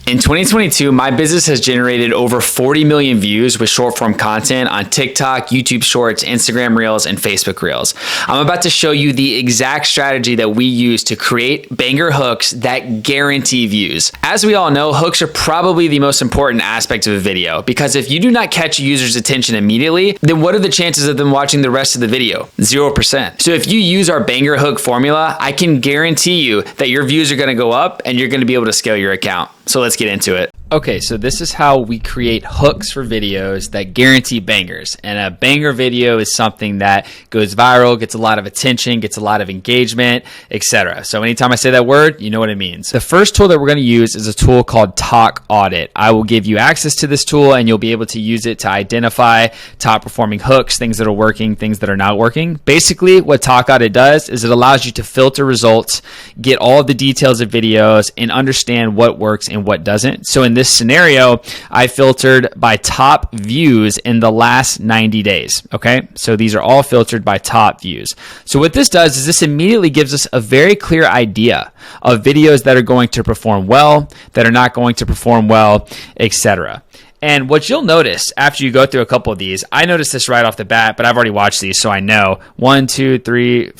In 2022, my business has generated over 40 million views with short form content on TikTok, YouTube Shorts, Instagram Reels, and Facebook Reels. I'm about to show you the exact strategy that we use to create banger hooks that guarantee views. As we all know, hooks are probably the most important aspect of a video, because if you do not catch a user's attention immediately, then what are the chances of them watching the rest of the video? 0%. So if you use our banger hook formula, I can guarantee you that your views are going to go up and you're going to be able to scale your account. So let's get into it. Okay, so this is how we create hooks for videos that guarantee bangers. And a banger video is something that goes viral, gets a lot of attention, gets a lot of engagement, etc. So anytime I say that word, you know what it means. The first tool that we're going to use is a tool called Talk Audit. I will give you access to this tool and you'll be able to use it to identify top performing hooks, things that are working, things that are not working. Basically, what Talk Audit does is it allows you to filter results, get all of the details of videos, and understand what works and what doesn't. So in this scenario, I filtered by top views in the last 90 days. Okay, so these are all filtered by top views. So what this does is this immediately gives us a very clear idea of videos that are going to perform well, that are not going to perform well, etc. And what you'll notice after you go through a couple of these, I noticed this right off the bat, but I've already watched these, so I know. 1, 2, 3.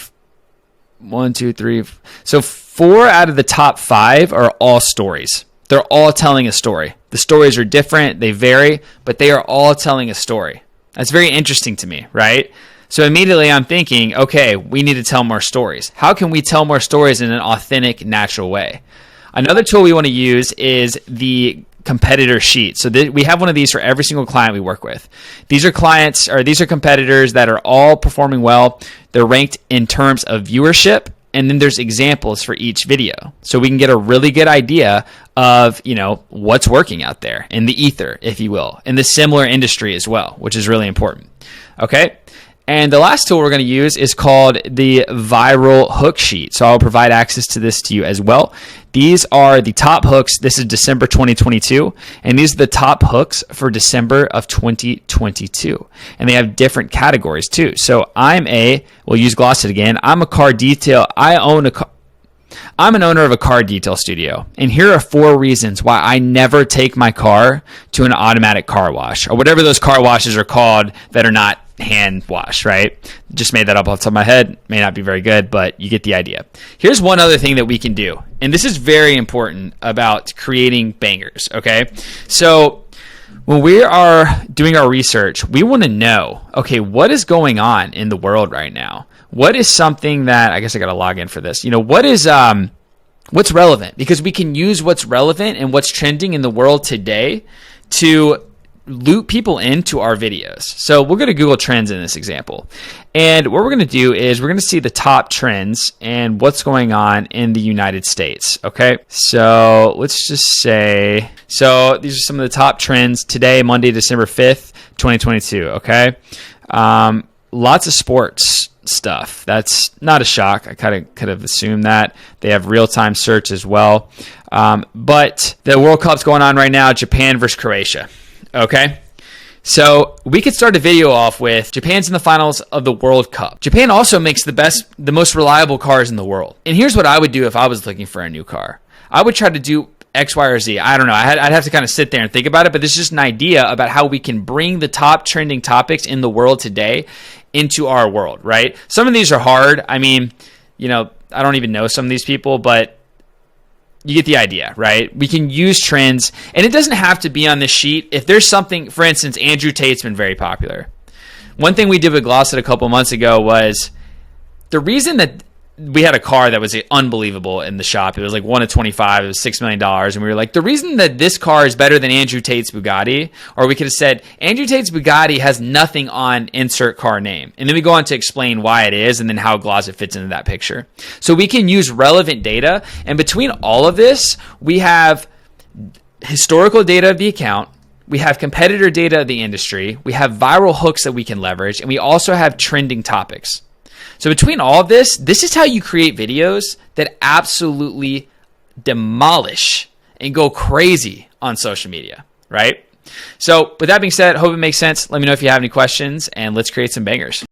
So 4 out of the top 5 are all stories. They're all telling a story. The stories are different, they vary, but they are all telling a story. That's very interesting to me, right? So immediately I'm thinking, okay, we need to tell more stories. How can we tell more stories in an authentic, natural way? Another tool we want to use is the competitor sheet. So we have one of these for every single client we work with. These are competitors that are all performing well. They're ranked in terms of viewership, and then there's examples for each video. So we can get a really good idea of, what's working out there in the ether, if you will, in the similar industry as well, which is really important. Okay. And the last tool we're going to use is called the Viral Hook Sheet. So I'll provide access to this to you as well. These are the top hooks. This is December 2022. And these are the top hooks for December of 2022. And they have different categories too. So we'll use Glossit again. I'm an owner of a car detail studio, and here are 4 reasons why I never take my car to an automatic car wash, or whatever those car washes are called that are not hand wash, right? Just made that up off the top of my head. May not be very good, but you get the idea. Here's one other thing that we can do, and this is very important about creating bangers, okay? So when we are doing our research, we want to know, okay, what is going on in the world right now? What is something that, I guess I got to log in for this, what's relevant? Because we can use what's relevant and what's trending in the world today to loop people into our videos. So we're going to Google Trends in this example. And what we're going to do is we're going to see the top trends and what's going on in the United States. Okay. So let's just say, so these are some of the top trends today, Monday, December 5th, 2022. Okay. Lots of sports stuff. That's not a shock. I kind of could have assumed that. They have real-time search as well. But the World Cup's going on right now, Japan versus Croatia. Okay? So we could start a video off with Japan's in the finals of the World Cup. Japan also makes the most reliable cars in the world. And here's what I would do if I was looking for a new car. I would try to do X, Y, or Z. I don't know. I'd have to kind of sit there and think about it, but this is just an idea about how we can bring the top trending topics in the world today into our world, right? Some of these are hard. I mean, I don't even know some of these people, but you get the idea, right? We can use trends, and it doesn't have to be on this sheet. If there's something, for instance, Andrew Tate's been very popular. One thing we did with Glossit a couple months ago was the reason that we had a car that was unbelievable in the shop. It was like 1 of 25. It was $6 million. And we were like, the reason that this car is better than Andrew Tate's Bugatti, or we could have said, Andrew Tate's Bugatti has nothing on insert car name. And then we go on to explain why it is and then how Glossit fits into that picture. So we can use relevant data. And between all of this, we have historical data of the account. We have competitor data of the industry. We have viral hooks that we can leverage. And we also have trending topics. So between all of this is how you create videos that absolutely demolish and go crazy on social media, right? So with that being said, hope it makes sense. Let me know if you have any questions, and let's create some bangers.